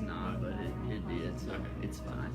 not, but it did, so it's fine.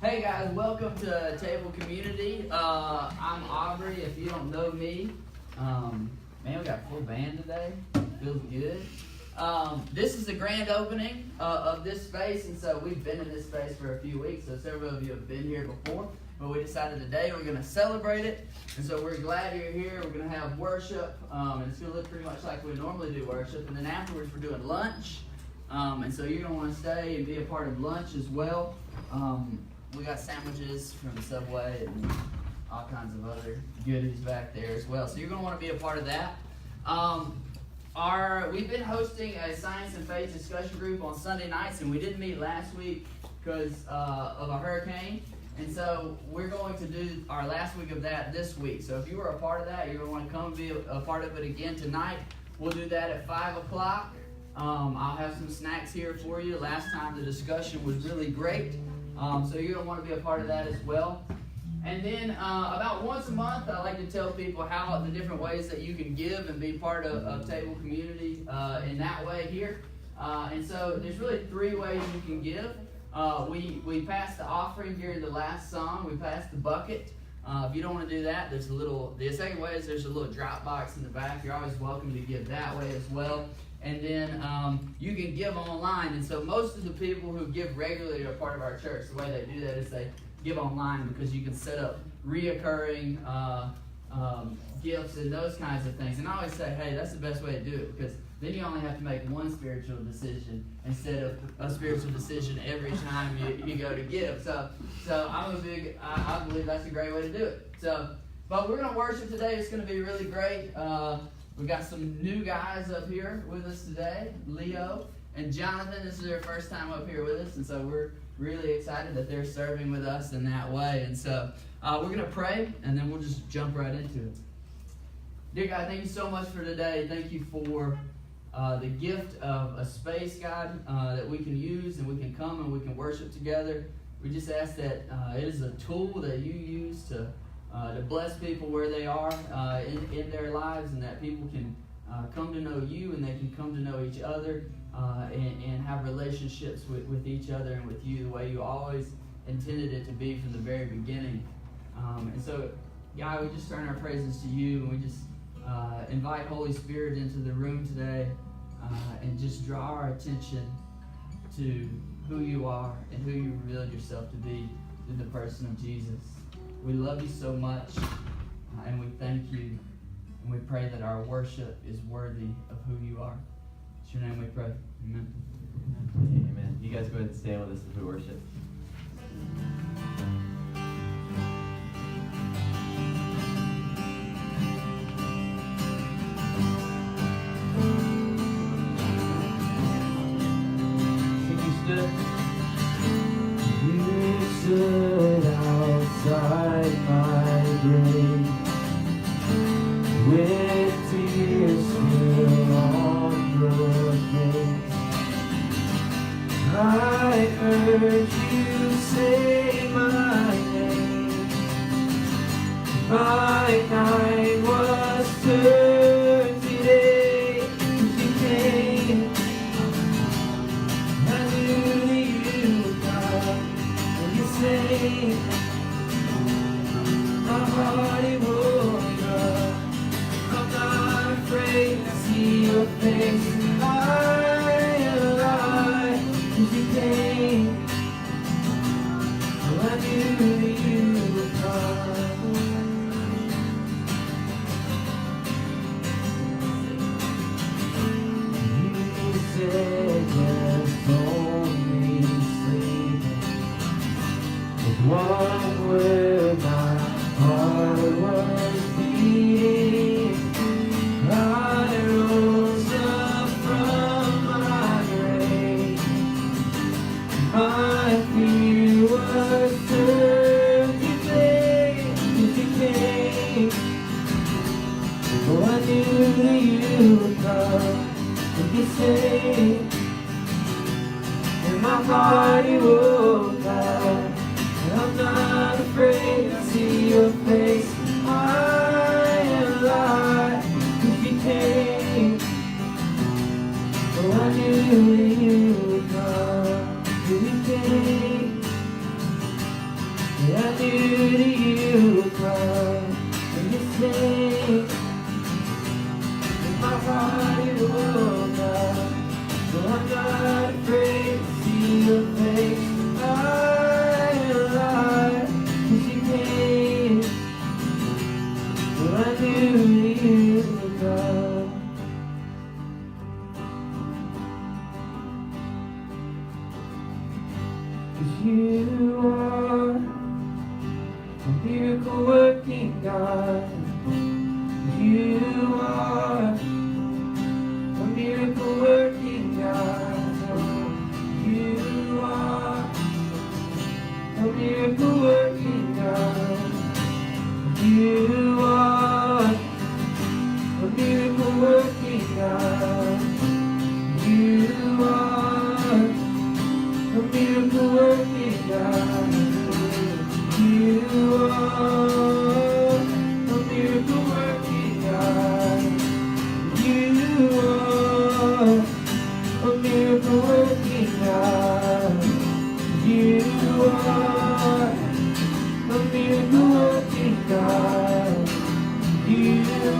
Hey guys, welcome to Table Community. I'm Aubrey. If you don't know me, man, we got a full band today. Feels good. This is the grand opening of this space, and so we've been in this space for a few weeks. So several of you have been here before, but we decided today we're going to celebrate it, and so we're glad you're here. We're going to have worship, and it's going to look pretty much like we normally do worship, and then afterwards we're doing lunch, and so you're going to want to stay and be a part of lunch as well. We got sandwiches from Subway and all kinds of other goodies back there as well. So you're going to want to be a part of that. We've been hosting a science and faith discussion group on Sunday nights, and we didn't meet last week because of a hurricane. And so we're going to do our last week of that this week. So if you were a part of that, you're going to want to come and be a part of it again tonight. We'll do that at 5 o'clock. I'll have some snacks here for you. Last time the discussion was really great. So you're going to want to be a part of that as well. And then about once a month, I like to tell people how the different ways that you can give and be part of Table Community in that way here. And so there's really 3 ways you can give. We passed the offering during the last song. We passed the bucket. If you don't want to do that, the second way is there's a little drop box in the back. You're always welcome to give that way as well. And then you can give online. And so most of the people who give regularly are part of our church. The way they do that is they give online because you can set up reoccurring gifts and those kinds of things. And I always say, hey, that's the best way to do it because then you only have to make one spiritual decision instead of a spiritual decision every time you go to give. So I believe that's a great way to do it. But we're going to worship today. It's going to be really great. We've got some new guys up here with us today, Leo and Jonathan. This is their first time up here with us, and so we're really excited that they're serving with us in that way. And so we're going to pray, and then we'll just jump right into it. Dear God, thank you so much for today. Thank you for the gift of a space, God, that we can use and we can come and we can worship together. We just ask that it is a tool that you use to bless people where they are in their lives, and that people can come to know you and they can come to know each other and have relationships with each other and with you the way you always intended it to be from the very beginning. And so, God, we just turn our praises to you, and we just invite Holy Spirit into the room today and just draw our attention to who you are and who you revealed yourself to be through the person of Jesus. We love you so much, and we thank you, and we pray that our worship is worthy of who you are. It's your name we pray. Amen. Amen. You guys go ahead and stand with us as we worship. You stood outside my grave with tears still on your face. I heard you say my name. My night was turned today. You came. I knew you would come. When you say my heart it woke up. I'm not afraid to see your face. I am alive, 'cause you came. I knew you would come. You said there's only sleeping. With one word my heart was beating. I rose up from my grave. My fear was turned to flame. 'Cause you came. Oh, I knew that you would come. And you say, in my heart it woke up. I'm not afraid to see your face. I am alive, 'cause you came. Oh, I knew that you would come. You came. Yeah, I knew that you would come. And you say, in my heart it woke up. So I'm not afraid to see your face. I am alive, 'cause you came. Well, I knew that you would come. Cause you are a miracle working God. You are a miracle working God. You are a miracle working God. You are a miracle working God. You are a miracle working God. You are a miracle working God. You are a miracle working God. You are a miracle working God. You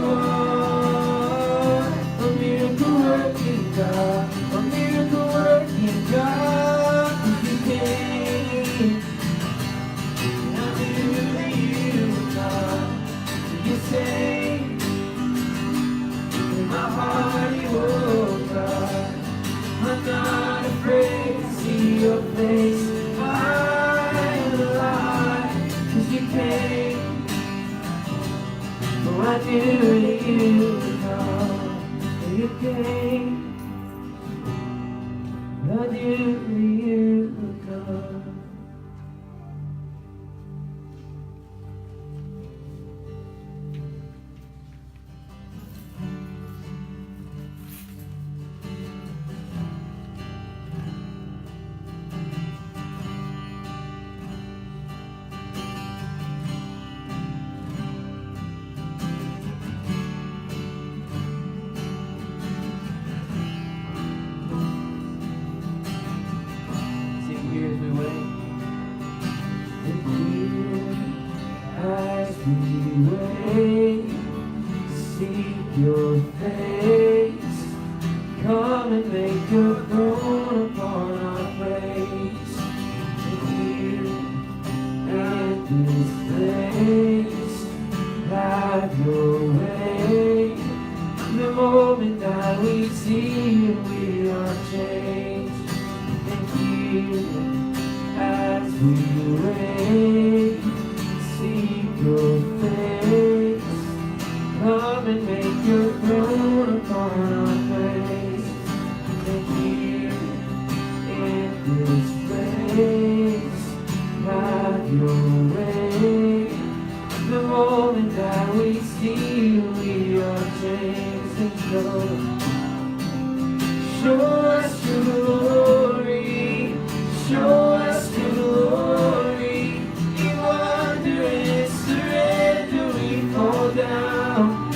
are a miracle working God. A miracle working God. You came. I knew that you would come. You say, in my heart you woke up. I'm not afraid to see your face. I am alive, 'cause you came. Oh, I knew that you would come. You came. I knew that you would come. this place. Have your way. The moment that we see you, we are changed and show us your glory. Show us your glory. In wonder and surrender we fall down.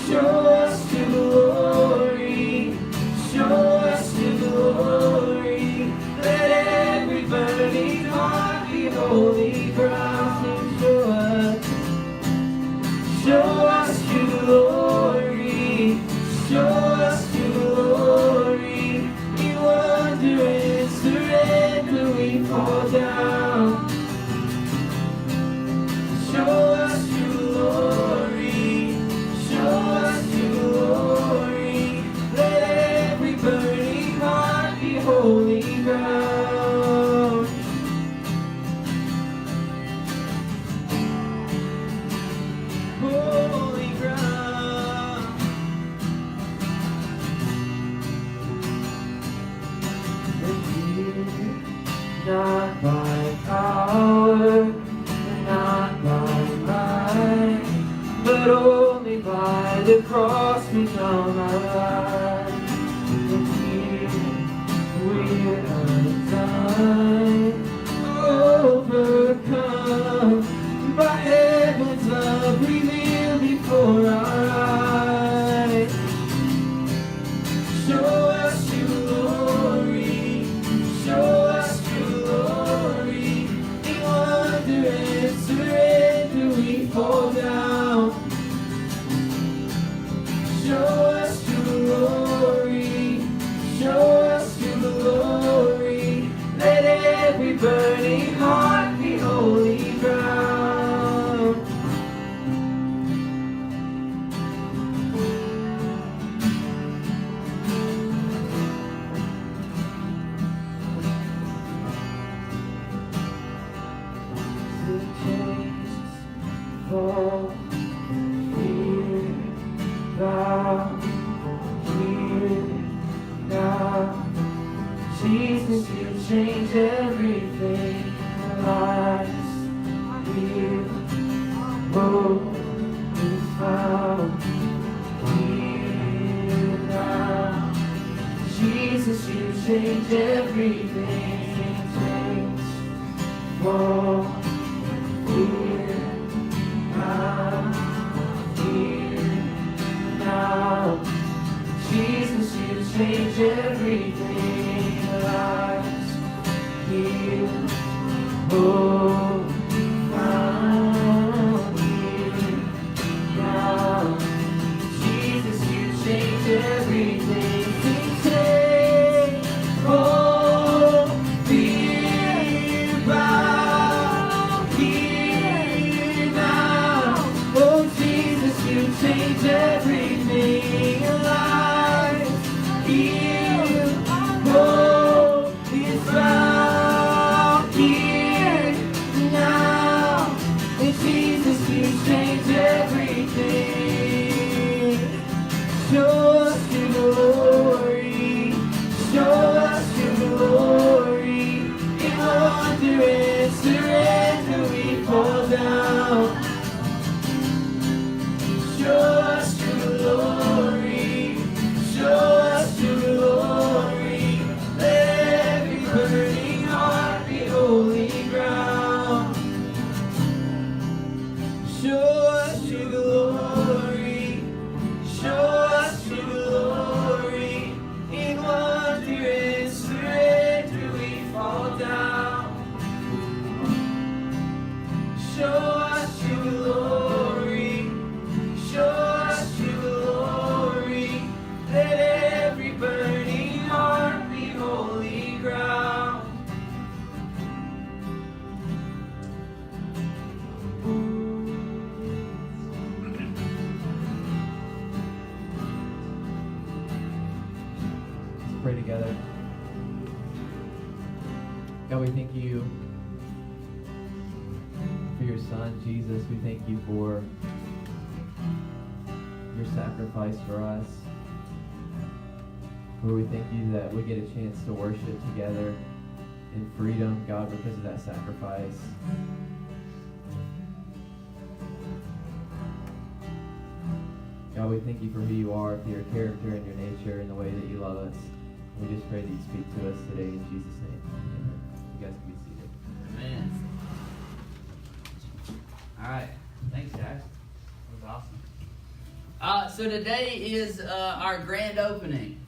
Show us your glory. Show us your glory. Let every burning heart be holy ground. Show us your glory. Show us your glory. In wonder and surrender we fall down. Show us your glory. Show us your glory. Let every burning heart be holy ground. Holy ground. Not by power, not by might, but only by the cross we come alive. And here we're undone, overcome by heaven's love revealed before our eyes. Show us your glory. Show us your glory. In wonder and surrender we fall down. Show us your glory. Show us your glory. Let every burning heart be holy ground. The chains fall, fear, thou, here, now. Jesus, you change everything. Lives, heal, hope is found. Here now. Jesus, you change everything. Chains fall, here now. Jesus, you change everything. Lives, heal, hope, found here now. Jesus, you change everything. Take hold, fear, bow here now. Oh Jesus, you change everything. Life, heal, hope is found here now. And Jesus, you change everything. Show us your glory. Show us your glory. In wonder and surrender we fall down. Show us your glory. Show us your glory. Let every burning heart be holy ground. Show us your glory. Show us your glory. In wonder and surrender we fall down. Show us your glory. Show us your glory. Let every burning heart be holy ground. Let's pray together. God, we thank you for your Son, Jesus. We thank you for your sacrifice for us. Lord, we thank you that we get a chance to worship together in freedom, God, because of that sacrifice. God, we thank you for who you are, for your character and your nature and the way that you love us. We just pray that you speak to us today in Jesus' name. Amen. You guys can be seated. Amen. All right. Thanks, guys. That was awesome. So today is our grand opening.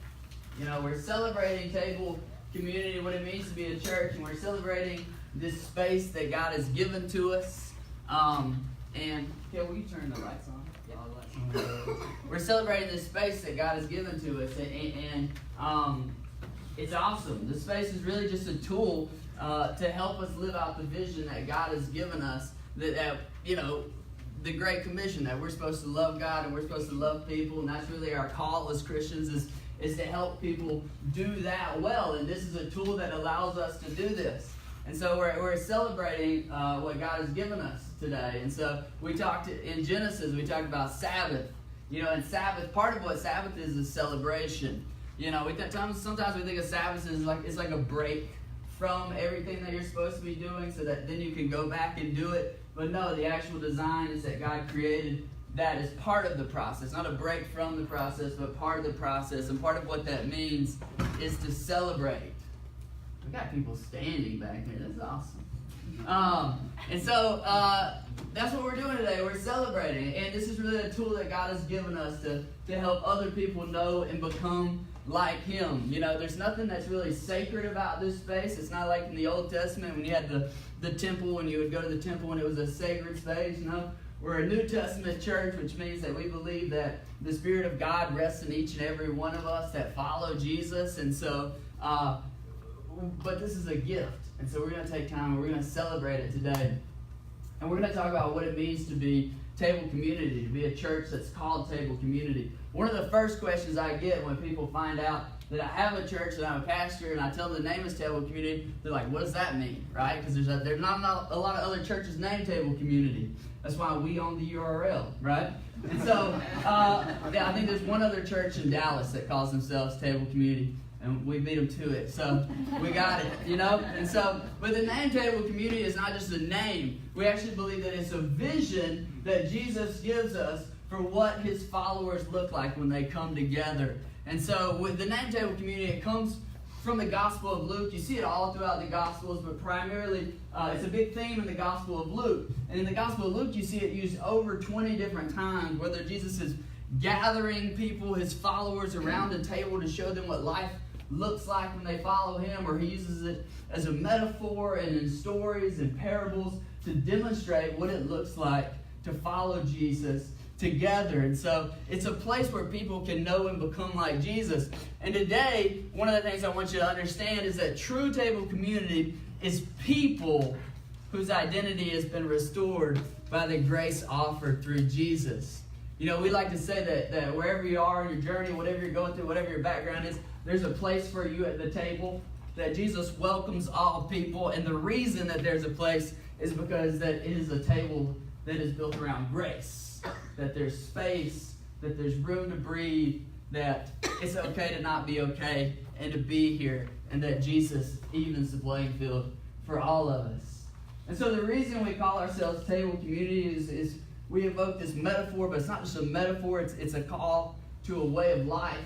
You know, we're celebrating Table Community, what it means to be a church, and we're celebrating this space that God has given to us. And, will you turn the lights on? All the lights on. We're celebrating this space that God has given to us, and it's awesome. This space is really just a tool to help us live out the vision that God has given us, that you know, the Great Commission, that we're supposed to love God and we're supposed to love people, and that's really our call as Christians, is to help people do that well. And this is a tool that allows us to do this. And so we're celebrating what God has given us today. And so we talked in Genesis, we talked about Sabbath. You know, and Sabbath, part of what Sabbath is celebration. You know, sometimes we think of Sabbath as it's like a break from everything that you're supposed to be doing, so that then you can go back and do it. But no, the actual design is that God created that as part of the process, not a break from the process, but part of the process. And part of what that means is to celebrate. We got people standing back there. That's awesome. And so that's what we're doing today. We're celebrating. And this is really a tool that God has given us to help other people know and become like Him. You know, there's nothing that's really sacred about this space. It's not like in the Old Testament when you had the temple, and you would go to the temple and it was a sacred space. No, we're a New Testament church, which means that we believe that the Spirit of God rests in each and every one of us that follow Jesus. And so, but this is a gift. And so we're going to take time and we're going to celebrate it today. And we're going to talk about what it means to be Table Community, to be a church that's called Table Community. One of the first questions I get when people find out that I have a church, that I'm a pastor, and I tell them the name is Table Community, they're like, what does that mean, right? Because there's not a lot of other churches named Table Community. That's why we own the URL, right? And so, I think there's one other church in Dallas that calls themselves Table Community, and we beat them to it. So we got it, you know? And so, but the name Table Community is not just a name. We actually believe that it's a vision that Jesus gives us for what His followers look like when they come together. And so with the name Table Community, it comes from the Gospel of Luke. You see it all throughout the Gospels, but primarily it's a big theme in the Gospel of Luke. And in the Gospel of Luke, you see it used over 20 different times, whether Jesus is gathering people, His followers, around a table to show them what life looks like when they follow Him, or He uses it as a metaphor and in stories and parables to demonstrate what it looks like to follow Jesus together. And so it's a place where people can know and become like Jesus. And today, one of the things I want you to understand is that true Table Community is people whose identity has been restored by the grace offered through Jesus. You know, we like to say that wherever you are in your journey, whatever you're going through, whatever your background is, there's a place for you at the table, that Jesus welcomes all people. And the reason that there's a place is because that it is a table that is built around grace, that there's space, that there's room to breathe, that it's okay to not be okay and to be here, and that Jesus evens the playing field for all of us. And so the reason we call ourselves Table Community is we evoke this metaphor, but it's not just a metaphor, it's a call to a way of life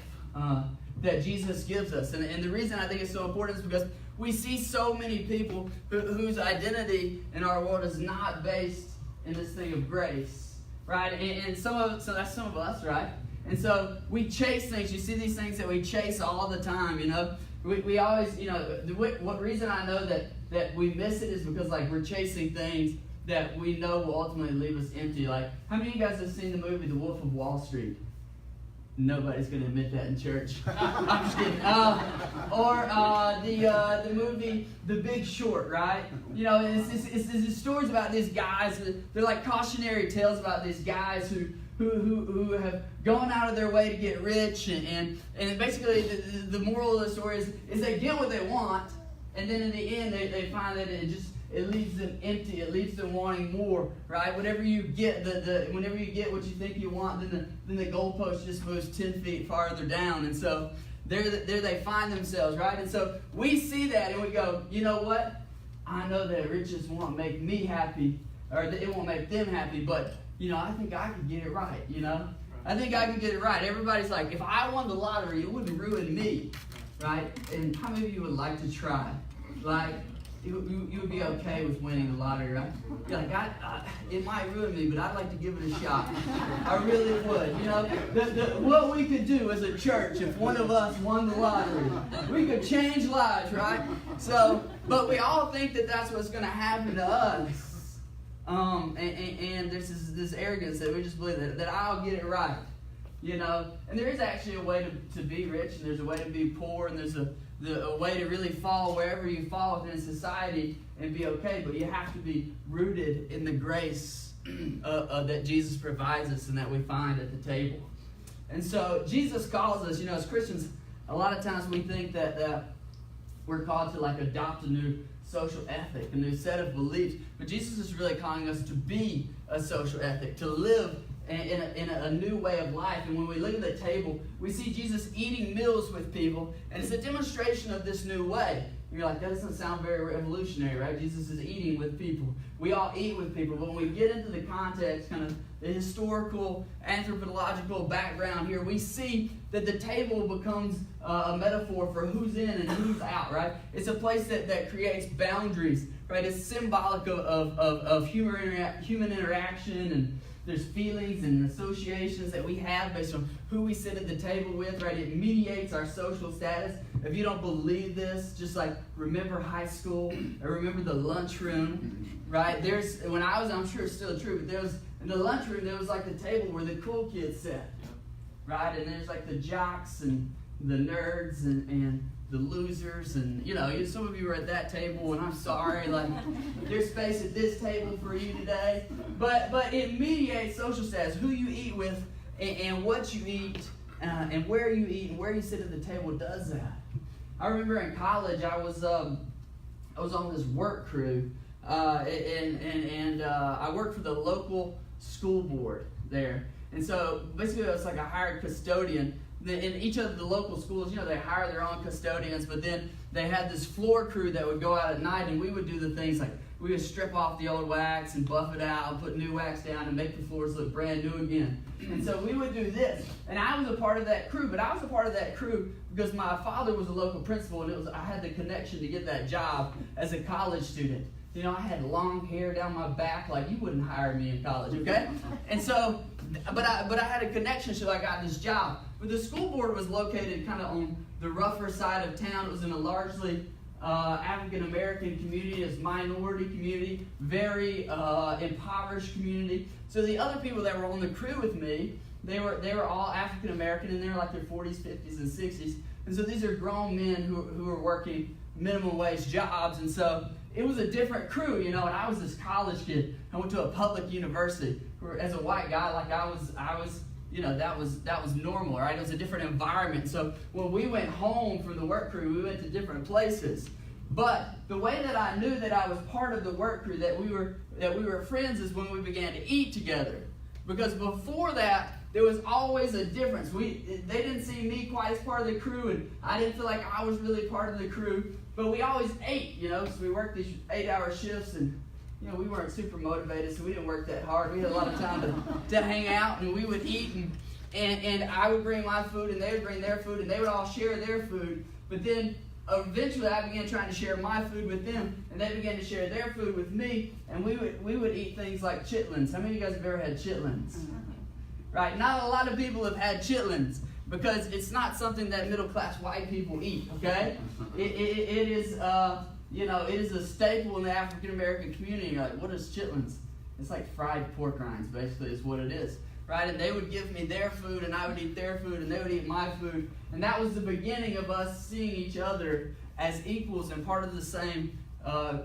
that Jesus gives us. And the reason I think it's so important is because we see so many people whose identity in our world is not based in this thing of grace, right? And so that's some of us, right? And so we chase things. You see these things that we chase all the time, you know? We always, you know, what reason I know that we miss it is because, like, we're chasing things that we know will ultimately leave us empty. Like, how many of you guys have seen the movie The Wolf of Wall Street? Nobody's going to admit that in church. I'm just kidding. Or the movie The Big Short, right? You know, it's stories about these guys. They're like cautionary tales about these guys who have gone out of their way to get rich. And basically the moral of the story is they get what they want. And then in the end, they find that it leaves them empty. It leaves them wanting more, right? Whenever you get whenever you get what you think you want, then the goalpost just moves 10 feet farther down. And so there they find themselves, right? And so we see that and we go, you know what? I know that riches won't make me happy, or that it won't make them happy, but, I think I could get it right, I think I can get it right. Everybody's like, if I won the lottery, it wouldn't ruin me, right? And how many of you would like to try? Like, you would be okay with winning the lottery, right? You're like, it might ruin me, but I'd like to give it a shot. I really would. What we could do as a church if one of us won the lottery, we could change lives, right? So, but we all think that that's what's going to happen to us. And there's this arrogance that we just believe that I'll get it right, And there is actually a way to be rich, and there's a way to be poor, and there's a way to really fall wherever you fall within society and be okay, but you have to be rooted in the grace that Jesus provides us and that we find at the table. And so Jesus calls us, as Christians, a lot of times we think that we're called to adopt a new social ethic, a new set of beliefs, but Jesus is really calling us to be a social ethic, to live in a new way of life. And when we look at the table, we see Jesus eating meals with people, and it's a demonstration of this new way. You're like, that doesn't sound very revolutionary, right? Jesus is eating with people. We all eat with people, but when we get into the context, kind of the historical, anthropological background here, we see that the table becomes a metaphor for who's in and who's out, right? It's a place that creates boundaries, right? It's symbolic of human interaction, and there's feelings and associations that we have based on who we sit at the table with, right? It mediates our social status. If you don't believe this, just remember high school, or remember the lunchroom, right? I'm sure it's still true, but in the lunchroom, there was the table where the cool kids sat, right? And there's the jocks and the nerds and the losers, and some of you are at that table, and I'm sorry, there's space at this table for you today, but it mediates social status, who you eat with, and what you eat, and where you eat, and where you sit at the table does that. I remember in college, I was on this work crew, and I worked for the local school board there, and so basically it was a hired custodian. In each of the local schools, they hire their own custodians, but then they had this floor crew that would go out at night, and we would do the things we would strip off the old wax and buff it out and put new wax down and make the floors look brand new again. And so we would do this. And I was a part of that crew, but I was a part of that crew because my father was a local principal, and I had the connection to get that job as a college student. I had long hair down my back, you wouldn't hire me in college, okay? And so, but I had a connection, so I got this job. But the school board was located kind of on the rougher side of town. It was in a largely African-American community, it's minority community, very impoverished community. So the other people that were on the crew with me, they were all African-American, and they were their 40s, 50s, and 60s. And so these are grown men who are working minimum wage jobs, and so it was a different crew, and I was this college kid. I went to a public university. As a white guy, I was that was normal, right? It was a different environment. So when we went home from the work crew, we went to different places. But the way that I knew that I was part of the work crew, that we were friends, is when we began to eat together. Because before that, there was always a difference. They didn't see me quite as part of the crew, and I didn't feel like I was really part of the crew. But we always ate, so we worked these 8-hour shifts, and we weren't super motivated, so we didn't work that hard. We had a lot of time to hang out, and we would eat, and I would bring my food, and they would bring their food, and they would all share their food. But then eventually I began trying to share my food with them, and they began to share their food with me, and we would eat things like chitlins. How many of you guys have ever had chitlins? Right? Not a lot of people have had chitlins, because it's not something that middle-class white people eat, okay? It is a staple in the African-American community. You're like, what is chitlins? It's like fried pork rinds, basically, is what it is, right? And they would give me their food, and I would eat their food, and they would eat my food. And that was the beginning of us seeing each other as equals and part of the same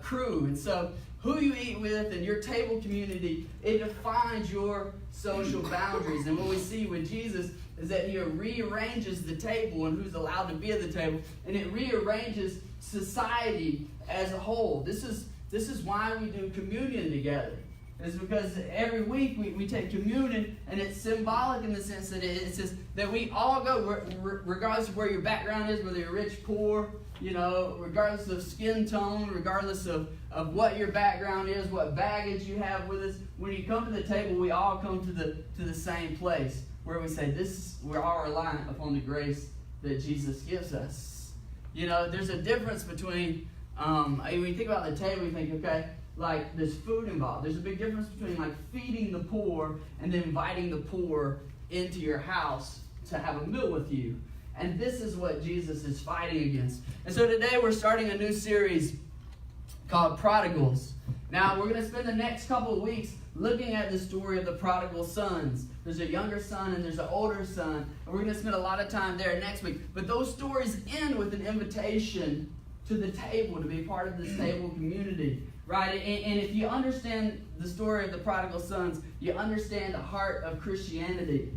crew. And so who you eat with and your table community, it defines your social boundaries. And what we see with Jesus is that he rearranges the table and who's allowed to be at the table, and it rearranges society as a whole. This is why we do communion together. is because every week we take communion, and it's symbolic in the sense that it says that we all go, regardless of where your background is, whether you're rich, poor, regardless of skin tone, regardless of what your background is, what baggage you have with us. When you come to the table, we all come to the same place where we say, we're all reliant upon the grace that Jesus gives us. There's a difference between, when you think about the table, you think, okay, like there's food involved. There's a big difference between like feeding the poor and then inviting the poor into your house to have a meal with you. And this is what Jesus is fighting against. And so today we're starting a new series called Prodigals. Now we're going to spend the next couple of weeks looking at the story of the prodigal sons. There's a younger son and there's an older son. And we're going to spend a lot of time there next week. But those stories end with an invitation to the table, to be part of this table community. Right? And if you understand the story of the prodigal sons, you understand the heart of Christianity.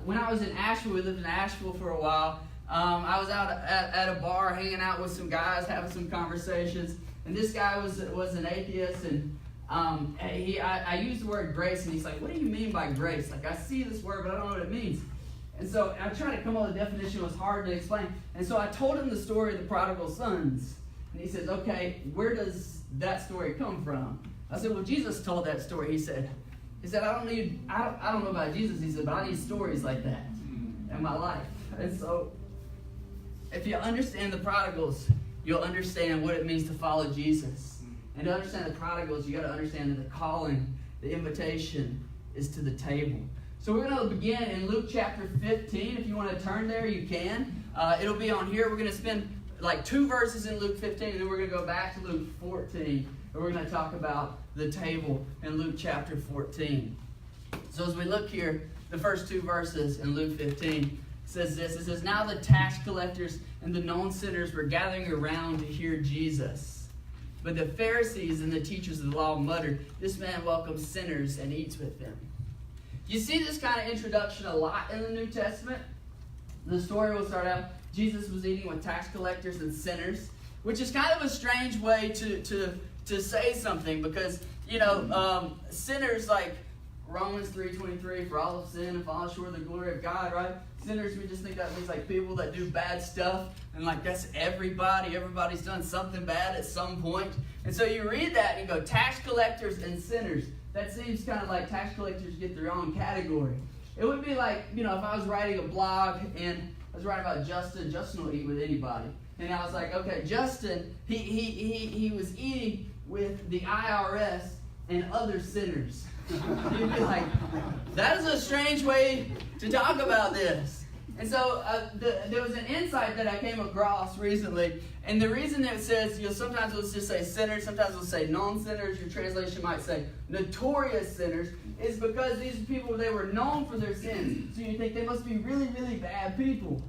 When I was in Asheville, we lived in Asheville for a while. I was out at a bar hanging out with some guys, having some conversations. And this guy was an atheist, and I used the word grace, and he's like, "What do you mean by grace? Like, I see this word, but I don't know what it means." And so I tried to come up with a definition. It was hard to explain. And so I told him the story of the prodigal sons. And he says, "Okay, where does that story come from?" I said, "Well, Jesus told that story." He said, "I don't know about Jesus." He said, "But I need stories like that in my life." And so, if you understand the prodigals, you'll understand what it means to follow Jesus. And to understand the prodigals, you got to understand that the calling, the invitation, is to the table. So we're going to begin in Luke chapter 15. If you want to turn there, you can. It'll be on here. We're going to spend like 2 verses in Luke 15, and then we're going to go back to Luke 14, and we're going to talk about the table in Luke chapter 14. So as we look here, the first 2 verses in Luke 15 says this. It says, "Now the tax collectors and the known sinners were gathering around to hear Jesus. But the Pharisees and the teachers of the law muttered, 'This man welcomes sinners and eats with them.'" You see this kind of introduction a lot in the New Testament. The story will start out, Jesus was eating with tax collectors and sinners, which is kind of a strange way to say something, because sinners, like Romans 3:23, "For all have sinned and fall short of the glory of God," right? Sinners, we just think that means like people that do bad stuff, and like that's everybody. Everybody's done something bad at some point. And so you read that and you go, tax collectors and sinners. That seems kind of like tax collectors get their own category. It would be like, if I was writing a blog and I was writing about Justin. Justin will eat with anybody. And I was like, okay, Justin, he was eating with the IRS and other sinners. You'd be like, that is a strange way to talk about this. And so there was an insight that I came across recently. And the reason that it says, sometimes it'll just say sinners, sometimes it'll say non-sinners, your translation might say notorious sinners, is because these people, they were known for their sins. So you think they must be really, really bad people.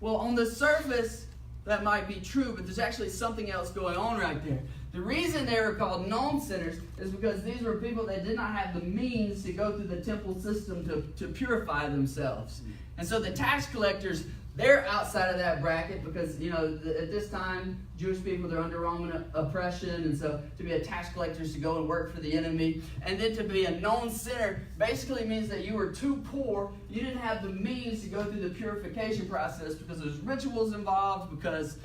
Well, on the surface, that might be true, but there's actually something else going on right there. The reason they were called known sinners is because these were people that did not have the means to go through the temple system to purify themselves. And so the tax collectors, they're outside of that bracket because, at this time, Jewish people, they're under Roman oppression. And so to be a tax collector is to go and work for the enemy. And then to be a known sinner basically means that you were too poor. You didn't have the means to go through the purification process because there's rituals involved, because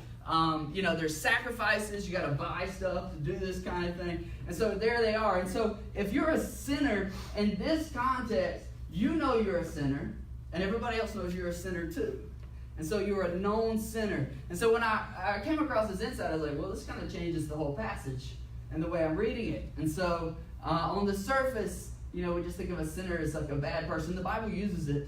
there's sacrifices. You got to buy stuff to do this kind of thing. And so there they are. And so if you're a sinner in this context, you know you're a sinner, and everybody else knows you're a sinner too. And so you're a known sinner. And so when I came across this insight, I was like, well, this kind of changes the whole passage and the way I'm reading it. And so on the surface, we just think of a sinner as like a bad person. The Bible uses it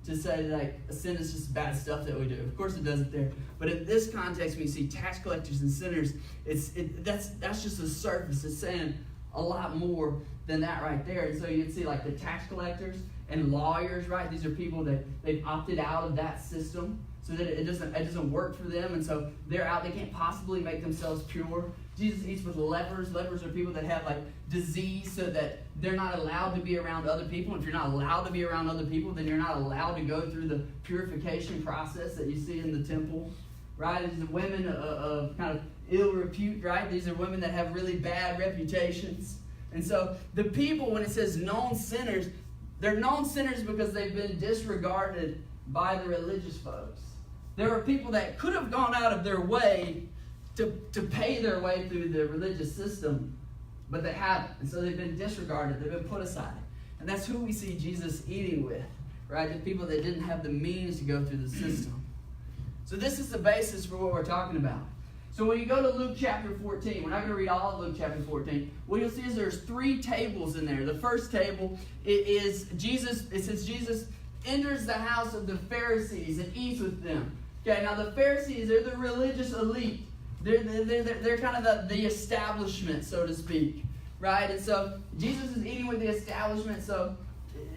to say like a sin is just bad stuff that we do. Of course it does it there. But in this context, when you see tax collectors and sinners, that's just the surface. It's saying a lot more than that right there. And so you can see like the tax collectors and lawyers, right? These are people that they've opted out of that system so that it doesn't work for them. And so they're out. They can't possibly make themselves pure. Jesus eats with lepers. Lepers are people that have like disease so that they're not allowed to be around other people. If you're not allowed to be around other people, then you're not allowed to go through the purification process that you see in the temple, right? These are women of kind of ill repute, right? These are women that have really bad reputations. And so the people, when it says known sinners, they're known sinners because they've been disregarded by the religious folks. There are people that could have gone out of their way to pay their way through the religious system, but they haven't. And so they've been disregarded. They've been put aside. And that's who we see Jesus eating with, right? The people that didn't have the means to go through the system. So this is the basis for what we're talking about. So when you go to Luke chapter 14, we're not going to read all of Luke chapter 14. What you'll see is there's 3 tables in there. The first table is Jesus. It says Jesus enters the house of the Pharisees and eats with them. Okay, now the Pharisees, they're the religious elite. They're kind of the establishment, so to speak, right? And so Jesus is eating with the establishment, so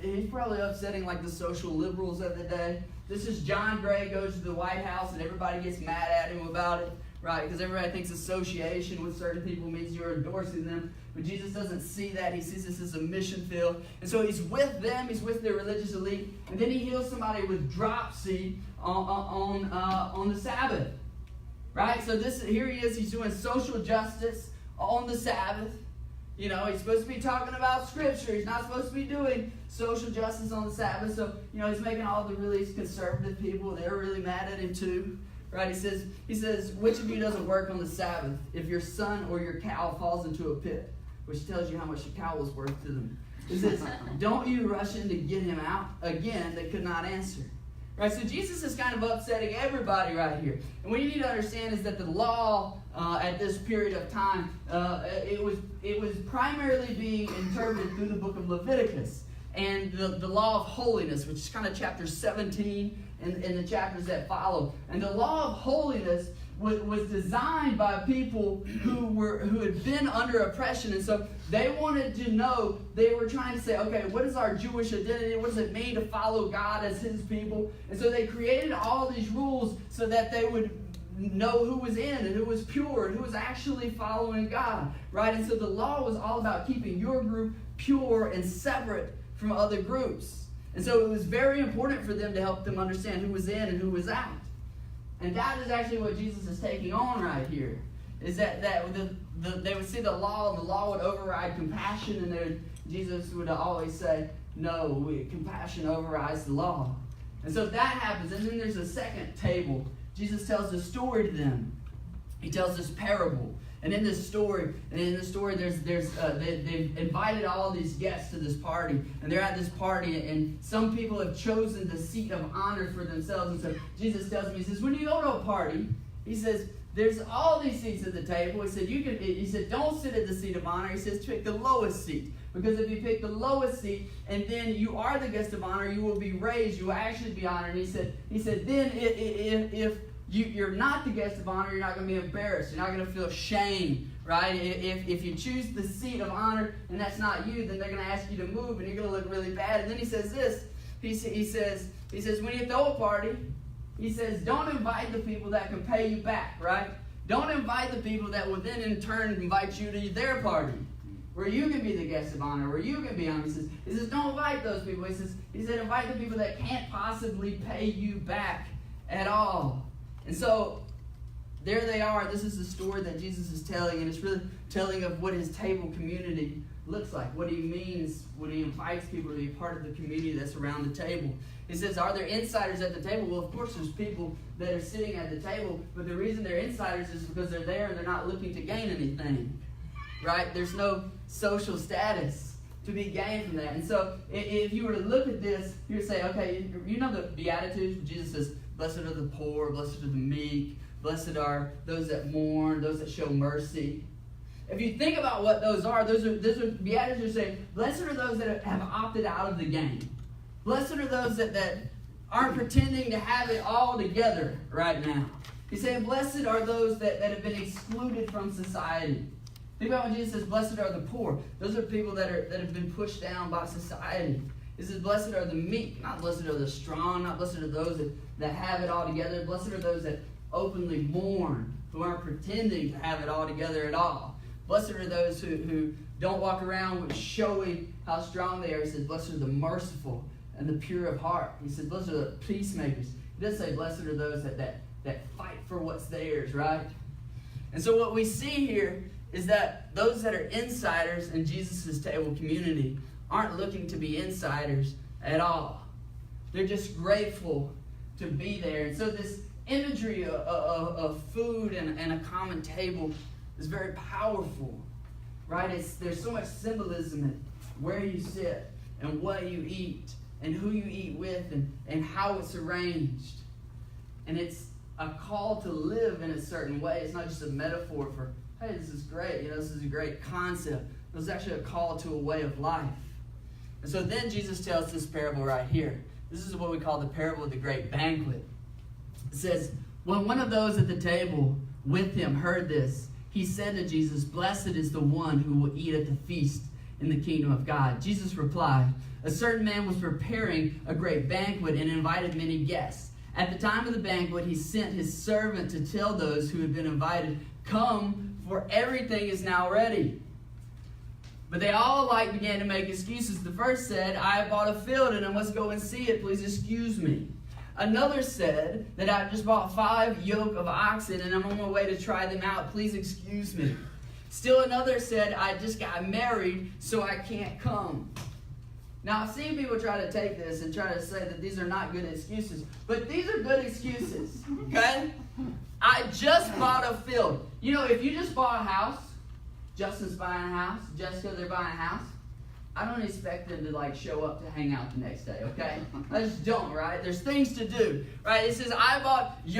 he's probably upsetting like the social liberals of the day. This is John Gray goes to the White House and everybody gets mad at him about it, right? Because everybody thinks association with certain people means you're endorsing them. But Jesus doesn't see that. He sees this as a mission field. And so he's with them. He's with their religious elite. And then he heals somebody with dropsy on the Sabbath. Right? So here he is. He's doing social justice on the Sabbath. You know, he's supposed to be talking about Scripture. He's not supposed to be doing social justice on the Sabbath. So, you know, he's making all the really conservative people, they're really mad at him too. Right? He says, which of you doesn't work on the Sabbath if your son or your cow falls into a pit? Which tells you how much the cow was worth to them. He says, don't you rush in to get him out? Again, they could not answer. Right? So Jesus is kind of upsetting everybody right here. And what you need to understand is that the law at this period of time, it was primarily being interpreted through the book of Leviticus and the law of holiness, which is kind of chapter 17 and the chapters that follow. And the law of holiness was designed by people who had been under oppression, and so they wanted to know. They were trying to say, okay, what is our Jewish identity? What does it mean to follow God as His people? And so they created all these rules so that they would know who was in and who was pure and who was actually following God, right? And so the law was all about keeping your group pure and separate from other groups. And so it was very important for them to help them understand who was in and who was out. And that is actually what Jesus is taking on right here. Is that they would see the law, and the law would override compassion, and Jesus would always say, no, compassion overrides the law. And so that happens. And then there's a second table. Jesus tells a story to them. He tells this parable. And in this story, they've invited all these guests to this party, and they're at this party, and some people have chosen the seat of honor for themselves. And so Jesus tells them, he says, when you go to a party, he says, there's all these seats at the table. He said, don't sit at the seat of honor. He says, pick the lowest seat. Because if you pick the lowest seat, and then you are the guest of honor, you will be raised, you will actually be honored. And he said, then if you're not the guest of honor, you're not going to be embarrassed. You're not going to feel shame, right? If you choose the seat of honor and that's not you, then they're going to ask you to move and you're going to look really bad. And then he says this. He says, when you throw a party, he says, don't invite the people that can pay you back, right? Don't invite the people that will then in turn invite you to their party, where you can be the guest of honor, where you can be honored. He says, don't invite those people. He said, invite the people that can't possibly pay you back at all. And so, there they are. This is the story that Jesus is telling, and it's really telling of what his table community looks like, what he means when he invites people to be part of the community that's around the table. He says, are there insiders at the table? Well, of course, there's people that are sitting at the table, but the reason they're insiders is because they're there and they're not looking to gain anything, right? There's no social status to be gained from that. And so, if you were to look at this, you would say, okay, you know the Beatitudes? Jesus says, blessed are the poor, blessed are the meek, blessed are those that mourn, those that show mercy. If you think about what those are Beatitudes are saying, blessed are those that have opted out of the game. Blessed are those that aren't pretending to have it all together right now. He's saying, blessed are those that have been excluded from society. Think about when Jesus says, blessed are the poor. Those are people that have been pushed down by society. He says, blessed are the meek, not blessed are the strong, not blessed are those that have it all together. Blessed are those that openly mourn, who aren't pretending to have it all together at all. Blessed are those who don't walk around with showing how strong they are. He says, blessed are the merciful and the pure of heart. He says, blessed are the peacemakers. He does say, blessed are those that fight for what's theirs, right? And so what we see here is that those that are insiders in Jesus' table community aren't looking to be insiders at all. They're just grateful to be there. And so this imagery of food and a common table is very powerful, right? There's so much symbolism in where you sit and what you eat and who you eat with and how it's arranged. And it's a call to live in a certain way. It's not just a metaphor for, hey, this is great, this is a great concept. It's actually a call to a way of life. And so then Jesus tells this parable right here. This is what we call the parable of the great banquet. It says, when one of those at the table with him heard this, he said to Jesus, "Blessed is the one who will eat at the feast in the kingdom of God." Jesus replied, "A certain man was preparing a great banquet and invited many guests. At the time of the banquet, he sent his servant to tell those who had been invited, 'Come, for everything is now ready.' But they all began to make excuses. The first said, 'I bought a field and I must go and see it. Please excuse me.' Another said that I just bought 5 yoke of oxen and I'm on my way to try them out. Please excuse me. Still another said, I just got married, so I can't come." Now, I've seen people try to take this and try to say that these are not good excuses. But these are good excuses, okay? I just bought a field. If you just bought a house, Justin's buying a house, Jessica, they're buying a house, I don't expect them to show up to hang out the next day, okay? I just don't, right? There's things to do, right? It says, I bought a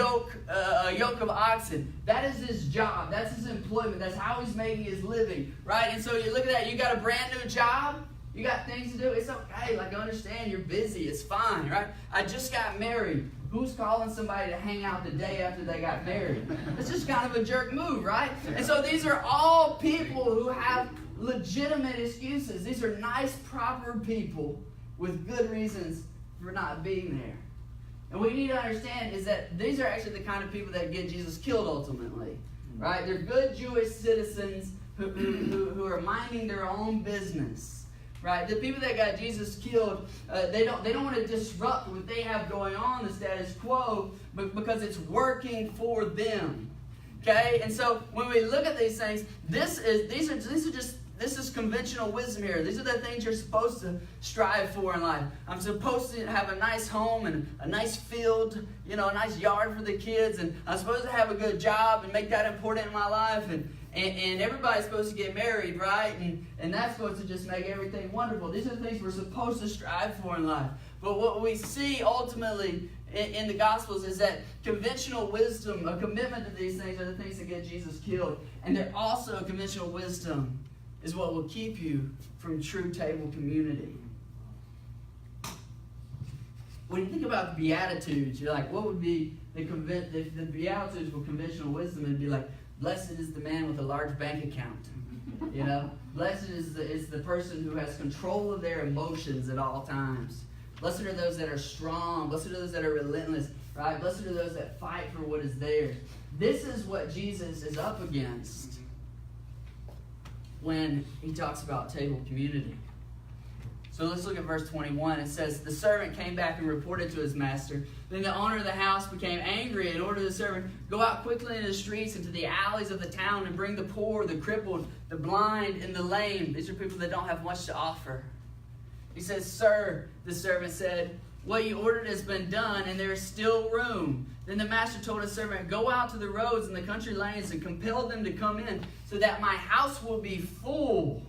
yoke of oxen. That is his job. That's his employment. That's how he's making his living, right? And so you look at that. You got a brand new job. You got things to do. It's okay. I understand you're busy. It's fine, right? I just got married. Who's calling somebody to hang out the day after they got married? It's just kind of a jerk move, right? And so these are all people who have legitimate excuses. These are nice, proper people with good reasons for not being there. And what you need to understand is that these are actually the kind of people that get Jesus killed ultimately, right? They're good Jewish citizens who are minding their own business. Right, the people that got Jesus killed, they don't want to disrupt what they have going on, the status quo, but because it's working for them. Okay, and so when we look at these things, this is conventional wisdom here. These are the things you're supposed to strive for in life. I'm supposed to have a nice home and a nice field, a nice yard for the kids, and I'm supposed to have a good job and make that important in my life, and everybody's supposed to get married, right? And that's supposed to just make everything wonderful. These are the things we're supposed to strive for in life. But what we see ultimately in the Gospels is that conventional wisdom, a commitment to these things, are the things that get Jesus killed. And they're also conventional wisdom is what will keep you from true table community. When you think about the Beatitudes, you're like, what would be the Beatitudes for conventional wisdom? It'd be like, blessed is the man with a large bank account. Blessed is the person who has control of their emotions at all times. Blessed are those that are strong. Blessed are those that are relentless. Right? Blessed are those that fight for what is theirs. This is what Jesus is up against when he talks about table community. So let's look at verse 21. It says, the servant came back and reported to his master. Then the owner of the house became angry and ordered the servant, go out quickly into the streets and to the alleys of the town and bring the poor, the crippled, the blind, and the lame. These are people that don't have much to offer. He says, sir, the servant said, what you ordered has been done and there is still room. Then the master told his servant, go out to the roads and the country lanes and compel them to come in so that my house will be full.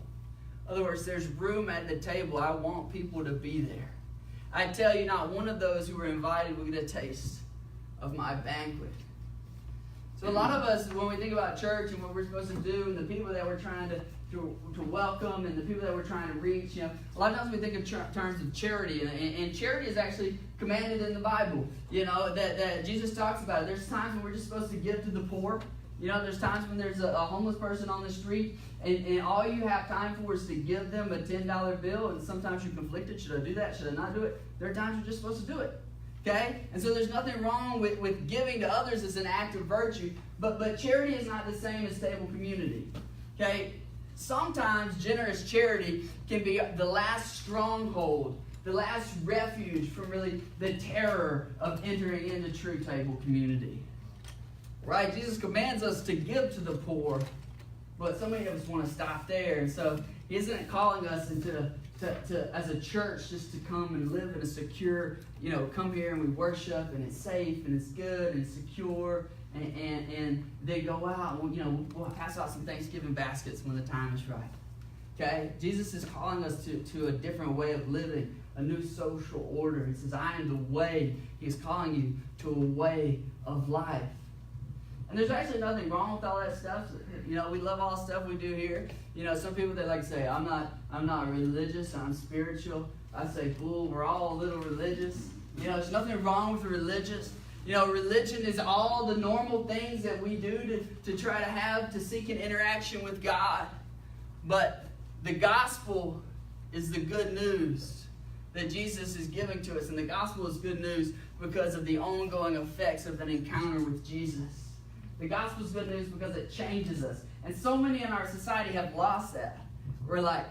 In other words, there's room at the table. I want people to be there. I tell you, not one of those who were invited will get a taste of my banquet. So a lot of us, when we think about church and what we're supposed to do and the people that we're trying to welcome and the people that we're trying to reach, a lot of times we think in terms of charity. And charity is actually commanded in the Bible, that Jesus talks about it. There's times when we're just supposed to give to the poor. There's times when there's a homeless person on the street and all you have time for is to give them a $10 bill, and sometimes you're conflicted. Should I do that? Should I not do it? There are times you're just supposed to do it. Okay? And so there's nothing wrong with giving to others as an act of virtue, but charity is not the same as table community. Okay? Sometimes generous charity can be the last stronghold, the last refuge from really the terror of entering into true table community. Right? Jesus commands us to give to the poor But so many of us want to stop there. And so he isn't calling us into as a church just to come and live in a secure, come here and we worship and it's safe and it's good and it's secure. And they go out, we'll pass out some Thanksgiving baskets when the time is right. Okay? Jesus is calling us to a different way of living, a new social order. He says, I am the way. He's calling you to a way of life. And there's actually nothing wrong with all that stuff. We love all the stuff we do here. Some people, they like to say, I'm not religious, I'm spiritual. I say, fool, we're all a little religious. There's nothing wrong with religious. Religion is all the normal things that we do to try to seek an interaction with God. But the gospel is the good news that Jesus is giving to us. And the gospel is good news because of the ongoing effects of an encounter with Jesus. The gospel is good news because it changes us. And so many in our society have lost that. We're like,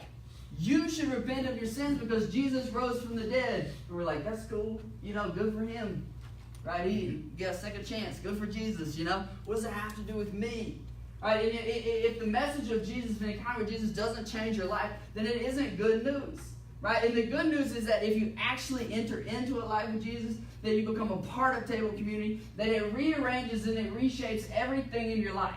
you should repent of your sins because Jesus rose from the dead. And we're like, that's cool. Good for him. Right? He got a second chance. Good for Jesus. What does it have to do with me? Right? And if the message of Jesus, of an encounter with Jesus, doesn't change your life, then it isn't good news. Right? And the good news is that if you actually enter into a life with Jesus, that you become a part of Table Community, that it rearranges and it reshapes everything in your life.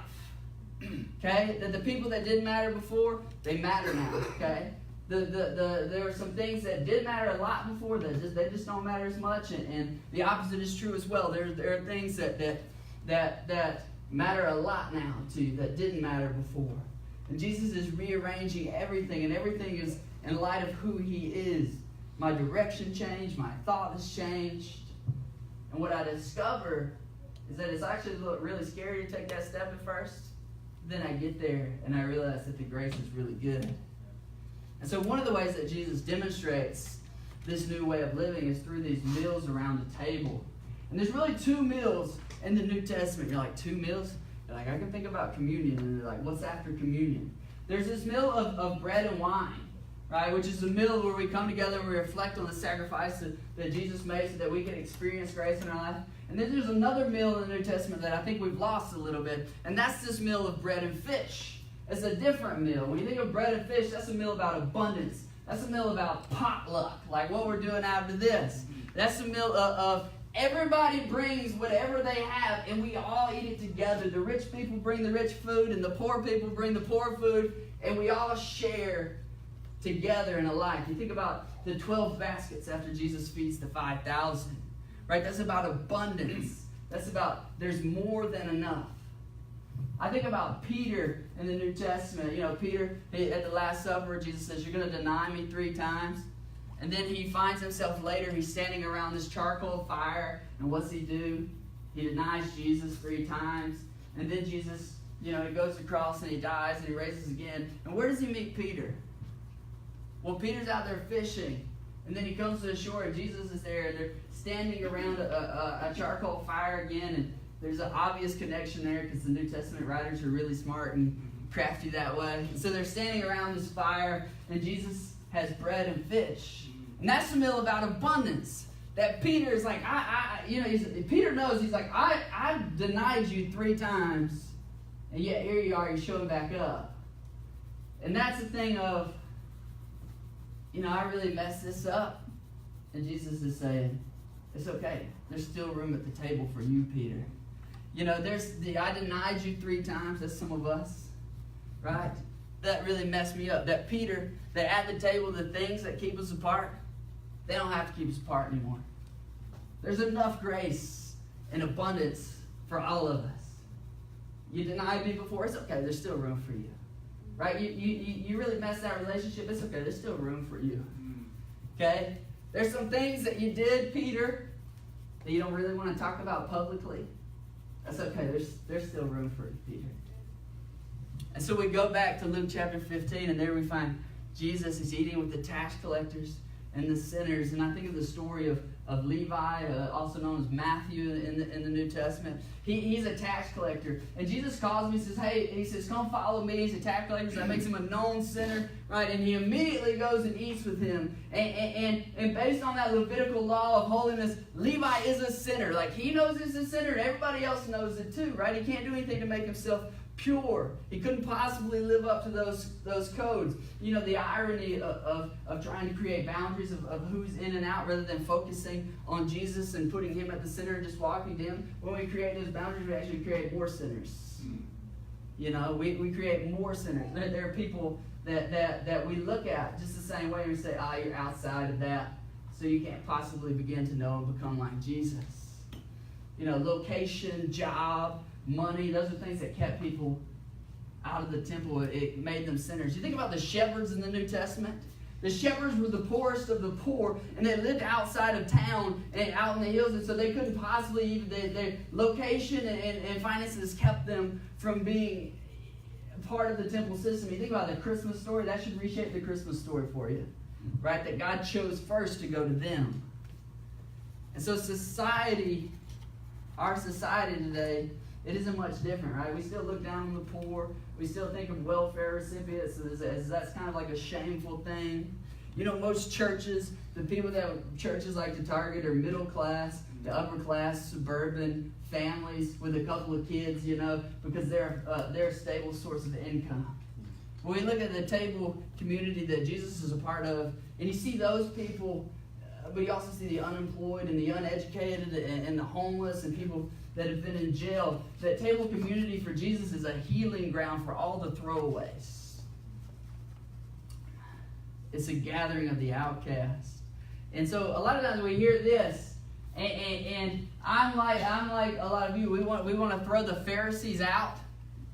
Okay? That the people that didn't matter before, they matter now. Okay? There were some things that did matter a lot before that they just don't matter as much, and the opposite is true as well. There are things that matter a lot now to you that didn't matter before. And Jesus is rearranging everything, and everything is in light of who he is. My direction changed, my thought has changed. And what I discover is that it's actually really scary to take that step at first. Then I get there and I realize that the grace is really good. And so one of the ways that Jesus demonstrates this new way of living is through these meals around the table. And there's really 2 meals in the New Testament. You're like, 2 meals? You're like, I can think about communion. And they're like, what's after communion? There's this meal of bread and wine, right? Which is a meal where we come together and we reflect on the sacrifice that Jesus made so that we can experience grace in our life. And then there's another meal in the New Testament that I think we've lost a little bit. And that's this meal of bread and fish. It's a different meal. When you think of bread and fish, that's a meal about abundance. That's a meal about potluck, like what we're doing after this. That's a meal of everybody brings whatever they have, and we all eat it together. The rich people bring the rich food, and the poor people bring the poor food, and we all share together in a life. You think about the 12 baskets after Jesus feeds the 5,000, right? That's about abundance. That's about there's more than enough. I think about Peter in the New Testament. Peter, at the Last Supper, Jesus says, you're going to deny me 3 times. And then he finds himself later, he's standing around this charcoal fire. And what's he do? He denies Jesus 3 times. And then Jesus, he goes across and he dies and he raises again. And where does he meet Peter? Well, Peter's out there fishing. And then he comes to the shore and Jesus is there. And they're standing around a charcoal fire again. And there's an obvious connection there because the New Testament writers are really smart and crafty that way. And so they're standing around this fire, and Jesus has bread and fish. And that's the meal about abundance. That Peter is like, Peter knows, he's like, I denied you 3 times, and yet here you are, you're showing back up. And that's the thing of, I really messed this up. And Jesus is saying, it's okay. There's still room at the table for you, Peter. I denied you 3 times. That's some of us, right? That really messed me up. That Peter, that at the table, the things that keep us apart, they don't have to keep us apart anymore. There's enough grace and abundance for all of us. You denied me before, it's okay. There's still room for you, right? You really messed that relationship. It's okay. There's still room for you, okay? There's some things that you did, Peter, that you don't really want to talk about publicly. That's okay. There's still room for you, Peter. And so we go back to Luke chapter 15, and there we find Jesus is eating with the tax collectors and the sinners. And I think of the story of of Levi, also known as Matthew in the New Testament. He's a tax collector. And Jesus calls him, he says, come follow me. He's a tax collector, so that makes him a known sinner, right? And he immediately goes and eats with him. And based on that Levitical law of holiness, Levi is a sinner. Like, he knows he's a sinner, and everybody else knows it too, right? He can't do anything to make himself pure. He couldn't possibly live up to those codes. You know, the irony of trying to create boundaries of who's in and out rather than focusing on Jesus and putting him at the center and just walking to him. When we create those boundaries, we actually create more sinners. You know, we create more sinners. There are people that we look at just the same way and we say, you're outside of that, so you can't possibly begin to know and become like Jesus. You know, location, job, money, those are things that kept people out of the temple. It made them sinners. You think about the shepherds in the New Testament. The shepherds were the poorest of the poor, and they lived outside of town and out in the hills, and so they couldn't possibly even, their location and finances kept them from being part of the temple system. You think about the Christmas story, that should reshape the Christmas story for you, right? That God chose first to go to them. And so society, our society today, it isn't much different, right? We still look down on the poor. We still think of welfare recipients as that's kind of like a shameful thing. You know, most churches, the people that churches like to target are middle class, the upper class, suburban families with a couple of kids, you know, because they're a stable source of income. When we look at the table community that Jesus is a part of, and you see those people, but you also see the unemployed and the uneducated and the homeless and people that have been in jail. That table community for Jesus is a healing ground for all the throwaways. It's a gathering of the outcast. And so a lot of times we hear this, and I'm like a lot of you, we want to throw the Pharisees out.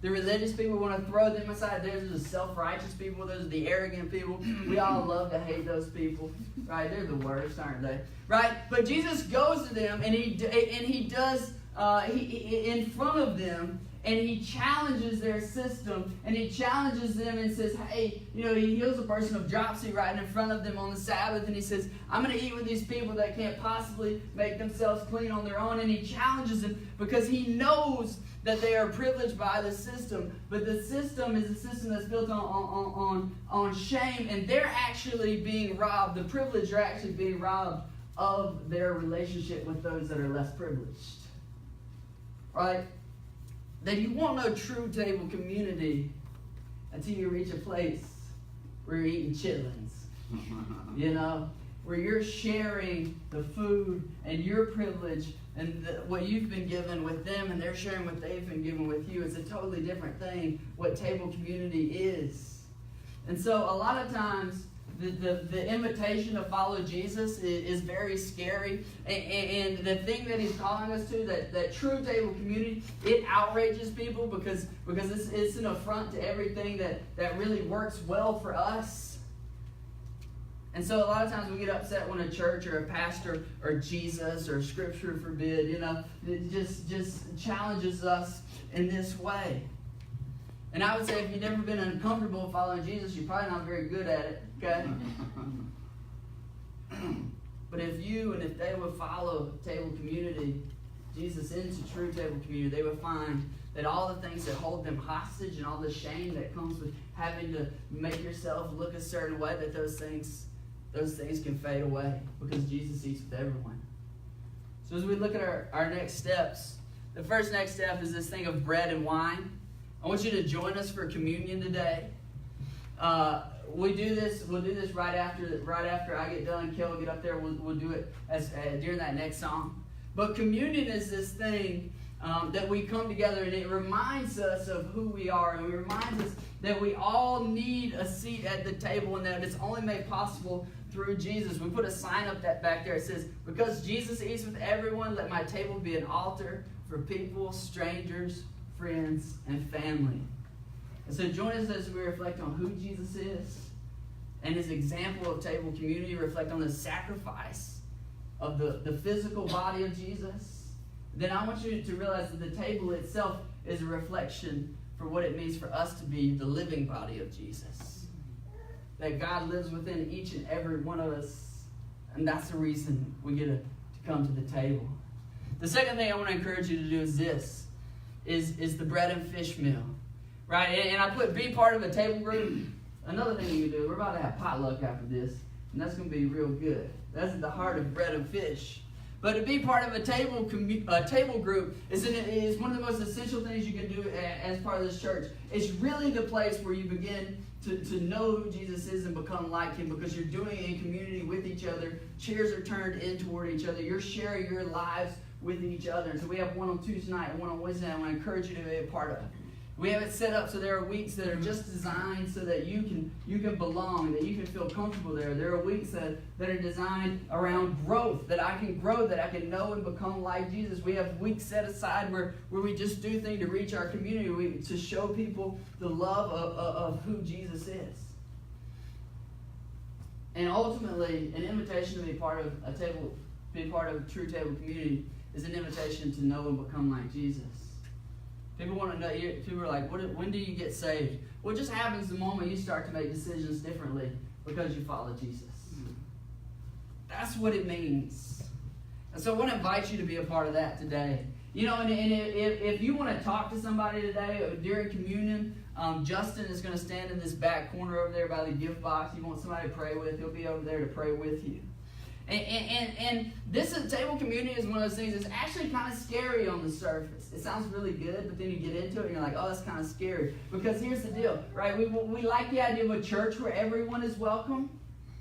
The religious people, we want to throw them aside. There's the self-righteous people. Those are the arrogant people. We all love to hate those people, right? They're the worst, aren't they? Right? But Jesus goes to them, and he does in front of them, and he challenges their system, and he challenges them and says, hey, you know, he heals a person of dropsy right in front of them on the Sabbath, and he says, I'm going to eat with these people that can't possibly make themselves clean on their own, and he challenges them because he knows that they are privileged by the system, but the system is a system that's built on shame, and they're actually being robbed. The privileged are actually being robbed of their relationship with those that are less privileged. Right? That you won't know true table community until you reach a place where you're eating chitlins. You know? Where you're sharing the food and your privilege and what you've been given with them, and they're sharing what they've been given with you. It's a totally different thing what table community is. And so a lot of times the invitation to follow Jesus is very scary. And the thing that he's calling us to, that true table community, it outrages people because it's an affront to everything that really works well for us. And so a lot of times we get upset when a church or a pastor or Jesus or scripture forbid, you know, it just challenges us in this way. And I would say if you've never been uncomfortable following Jesus, you're probably not very good at it, okay? But if they would follow table community, Jesus into true table community, they would find that all the things that hold them hostage and all the shame that comes with having to make yourself look a certain way, that those things can fade away because Jesus eats with everyone. So as we look at our next steps, the first next step is this thing of bread and wine. I want you to join us for communion today. We'll do this right after I get done. Kel will get up there. We'll do it during that next song. But communion is this thing that we come together, and it reminds us of who we are, and it reminds us that we all need a seat at the table, and that it's only made possible through Jesus. We put a sign up back there. It says, because Jesus eats with everyone, let my table be an altar for people, strangers, friends, and family. And so join us as we reflect on who Jesus is and his example of table community, reflect on the sacrifice of the physical body of Jesus. Then I want you to realize that the table itself is a reflection for what it means for us to be the living body of Jesus. That God lives within each and every one of us, and that's the reason we get come to the table. The second thing I want to encourage you to do is this, is the bread and fish meal, right? And I put be part of a table group. Another thing you can do, we're about to have potluck after this, and that's going to be real good. That's at the heart of bread and fish. But to be part of a table group is one of the most essential things you can do as part of this church. It's really the place where you begin to know who Jesus is and become like him, because you're doing it in community with each other. Chairs are turned in toward each other. You're sharing your lives with each other. And so we have one on Tuesday night and one on Wednesday night. I want to encourage you to be a part of it. We have it set up so there are weeks that are just designed so that you can belong, that you can feel comfortable there. There are weeks that are designed around growth, that I can grow, that I can know and become like Jesus. We have weeks set aside where we just do things to reach our community, to show people the love of who Jesus is. And ultimately, an invitation to be part of be part of a true table community is an invitation to know and become like Jesus. People want to know. People are like, when do you get saved? Well, it just happens the moment you start to make decisions differently because you follow Jesus. That's what it means. And so I want to invite you to be a part of that today. You know, and if you want to talk to somebody today during communion, Justin is going to stand in this back corner over there by the gift box. You want somebody to pray with, he'll be over there to pray with you. And this table community is one of those things that's actually kind of scary on the surface. It sounds really good, but then you get into it and you're like, oh, that's kind of scary. Because here's the deal, right? We like the idea of a church where everyone is welcome,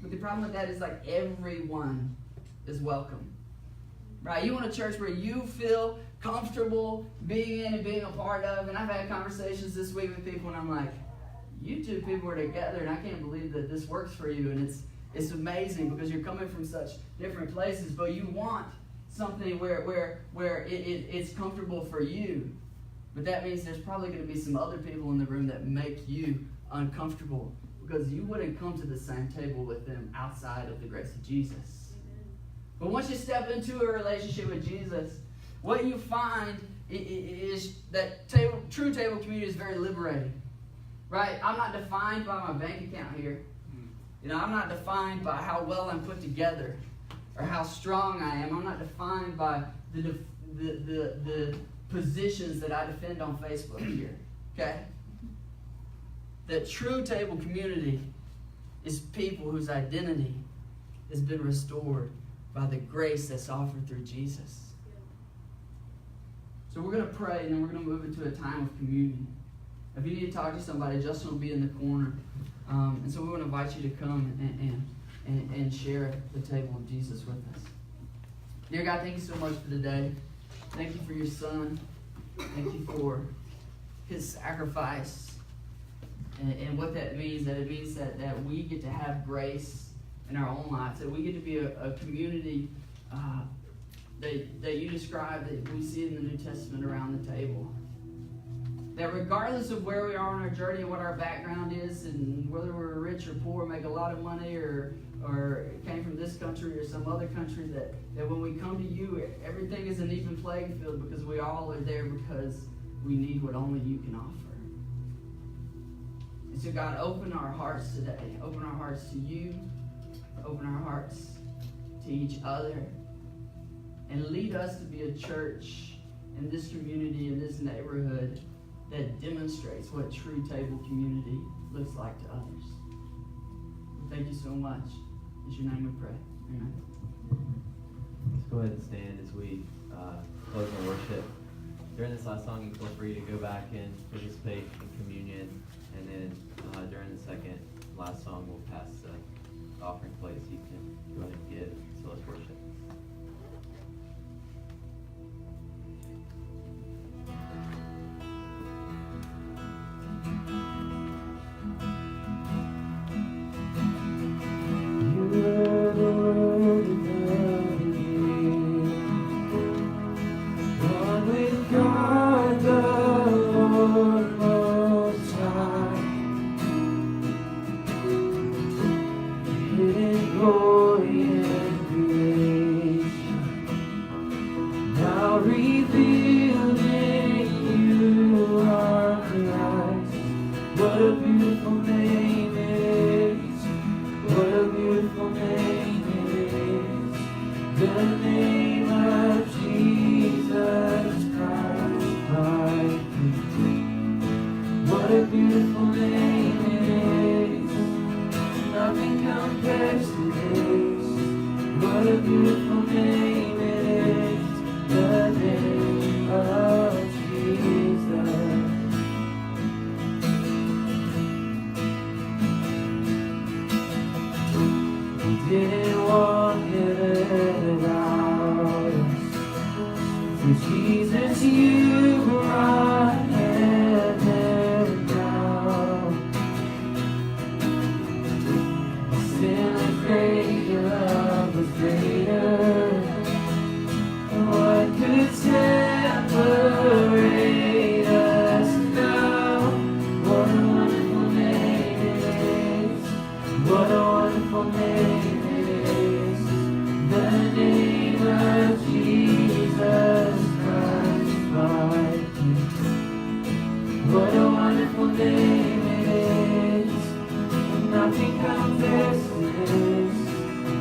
but the problem with that is like everyone is welcome, right? You want a church where you feel comfortable being in and being a part of. And I've had conversations this week with people and I'm like, you two people are together and I can't believe that this works for you. And it's amazing because you're coming from such different places, but you want something where it's comfortable for you. But that means there's probably going to be some other people in the room that make you uncomfortable because you wouldn't come to the same table with them outside of the grace of Jesus. But once you step into a relationship with Jesus, what you find is that true table community is very liberating, right? I'm not defined by my bank account here. You know, I'm not defined by how well I'm put together or how strong I am. I'm not defined by the positions that I defend on Facebook here, okay? The true table community is people whose identity has been restored by the grace that's offered through Jesus. So we're going to pray, and then we're going to move into a time of communion. If you need to talk to somebody, Justin will be in the corner. And so we want to invite you to come and share the table of Jesus with us. Dear God, thank you so much for today. Thank you for your son. Thank you for his sacrifice and what that means. That it means that we get to have grace in our own lives. That we get to be a community that you describe, that we see in the New Testament around the table. That regardless of where we are on our journey and what our background is and whether we're rich or poor, make a lot of money or came from this country or some other country, that when we come to you, everything is an even playing field because we all are there because we need what only you can offer. And so God, open our hearts today. Open our hearts to you. Open our hearts to each other. And lead us to be a church in this community, in this neighborhood, that demonstrates what true table community looks like to others. Thank you so much. In your name we pray. Amen. Let's go ahead and stand as we close our worship. During this last song, you feel free to go back and participate in communion. And then during the second last song, we'll pass the offering plate so you can go ahead and give. So let's worship. The name What a wonderful name it is. Nothing compares to this.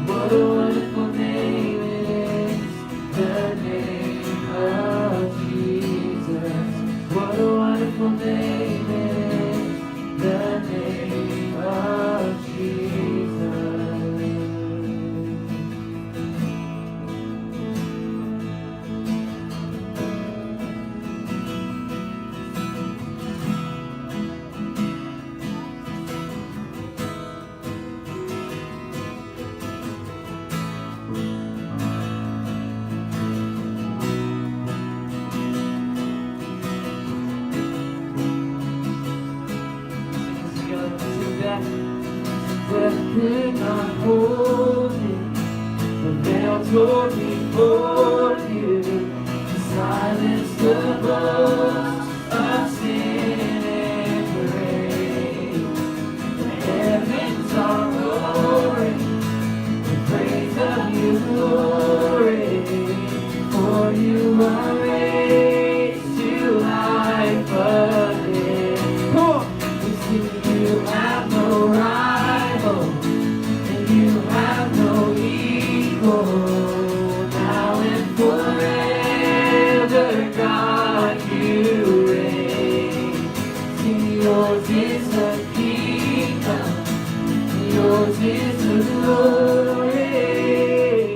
What a wonderful name it is. The name of Jesus. What a wonderful name it is. The name of Jesus. Death could not hold you. The veil tore before you. To silence the boast of sin and grave. The heavens are roaring. The praise of your glory. For you are raised to life again. Come on. We see you have no rival, and you have no equal. Now and forever, God, you reign. See, yours is the kingdom, yours is the glory,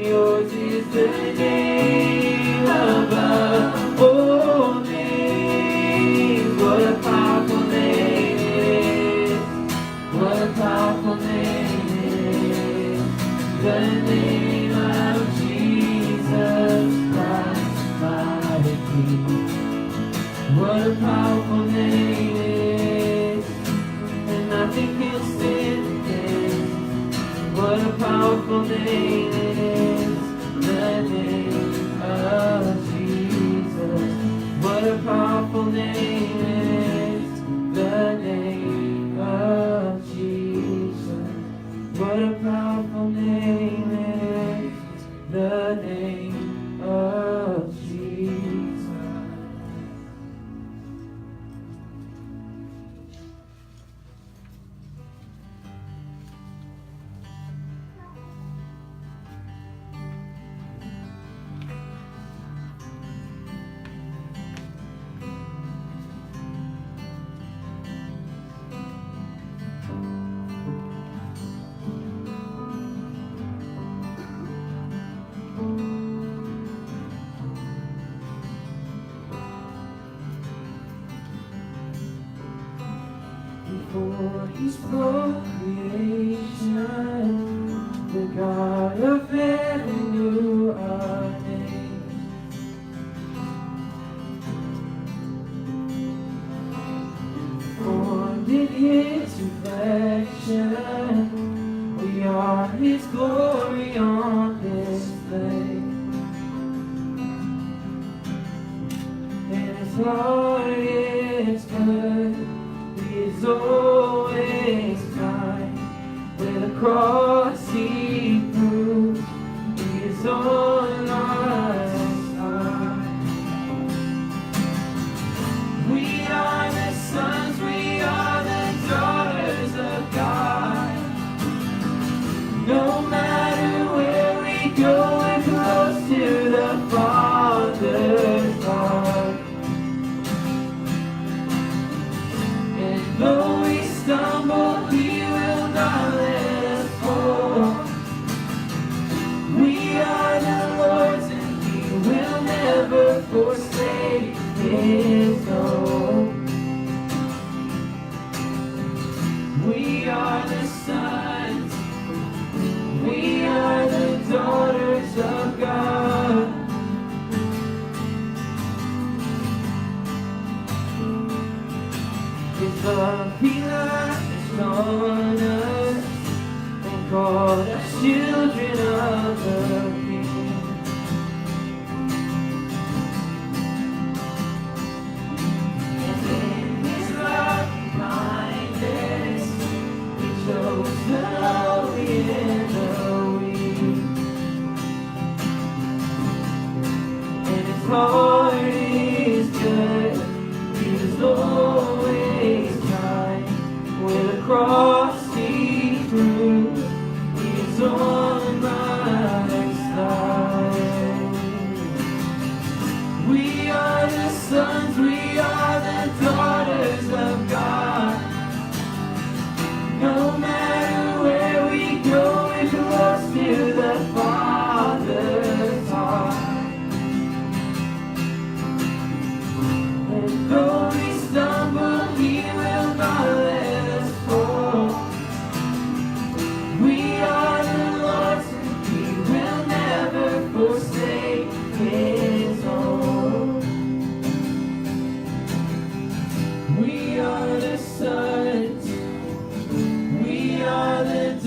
yours is the name above all names. What a powerful name it is. What a powerful name it is. The name of Jesus Christ, my King. What a powerful name it is. And nothing can stand against. What a powerful name it is. The name of Jesus. What a powerful name it is. The name of Jesus. What a powerful name it is. The name of Jesus. Before he spoke creation, the God of heaven knew our name. Formed in his reflection, we are his glory on display. And his heart is good. He is always kind. With a cross he proved he is on our side. We are the sons, we are the daughters of God. No matter where we go, we're close to the Father's heart. Though we stumble, he will not let us fall. We are the Lord's, and he will never forsake his own. We are the sons, we are the daughters of God. His love, he lavished on us and called us children of the King. And in his love and kindness, he chose the lowly and the weak. And his heart is good, he is always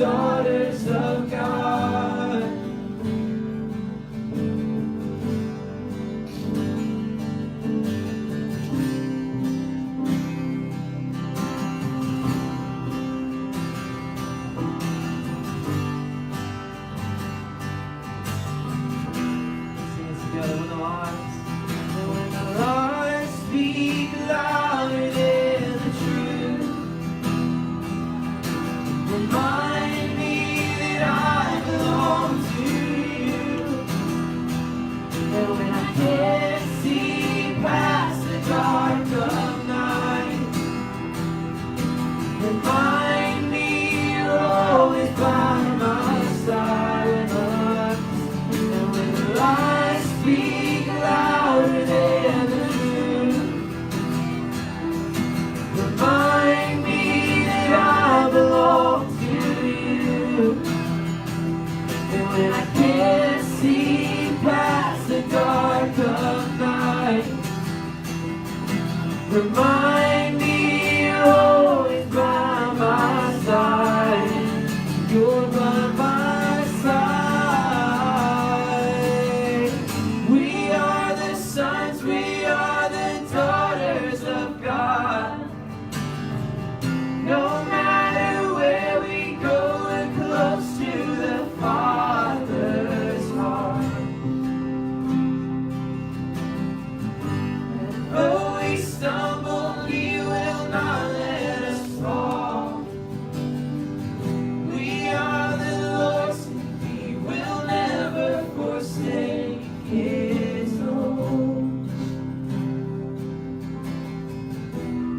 daughters of God. Sing it together when the lies. And when the lies speak louder than the truth, remind me that I belong to you. And when I can't see past the dark of night, remind me you're always by my side. And when the lies speak louder than the truth, remind me that I belong to you. And when I can't see past the dark of night, remind me you're always by my side. You're by my side. We are the sons, we are the daughters of God. No matter where we go, we're close to the Father's heart. And though we stumble, He will not let us fall. We are the Lord's, and He will never forsake His own.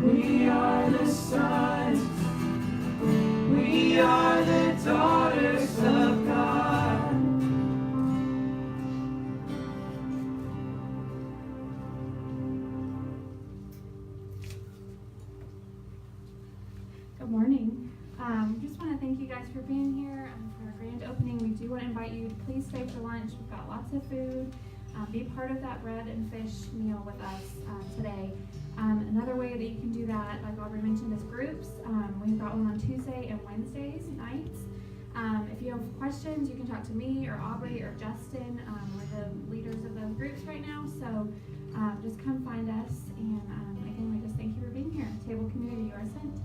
We are the sons, we are the daughters of God. Good morning. Just want to thank you guys for being here for our grand opening. We do want to invite you to please stay for lunch. We've got lots of food. Be part of that bread and fish meal with us today. Another way that you can do that, like Aubrey mentioned, is groups. We've got one on Tuesday and Wednesdays nights. If you have questions, you can talk to me or Aubrey or Justin. We're the leaders of those groups right now. So just come find us. And again, we just thank you for being here. Table community, you are sent.